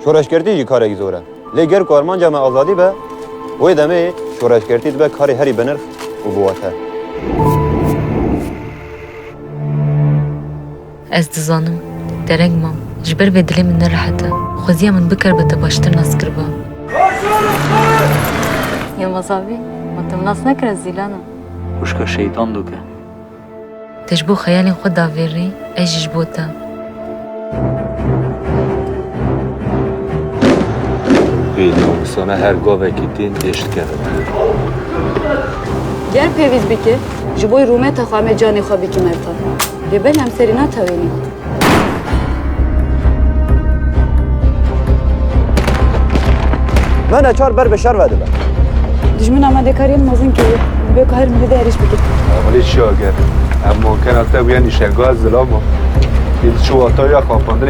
شورشگرتی جی کاری زوره. لگر کارمانجا ما آزادی به وی دمی شورشگرتی به کاری هری بنرخ و بواته. از دزانم درنگ مام جبر به دلی من نرحته خوزیه من بکر به تباشتر ناس کربا Yılmaz abi, matım nasıl ne kadar zilana? Uşka şeytan doke. تجبو خیال خود داویری ایجش بوتا Beyni sana her gavekittin eşit geldi. Ger peviz bike, jiboy rume takhame cani khabi ki merta. Rebel hem serina taveni. من اچار بر بشر وده به. Dijmin amade kariyem mazın ki, be kahir milide eriş bike. Amali şager. Ama mümkün hatta bu yani şergaz zilama. Dil şu ataya kapandın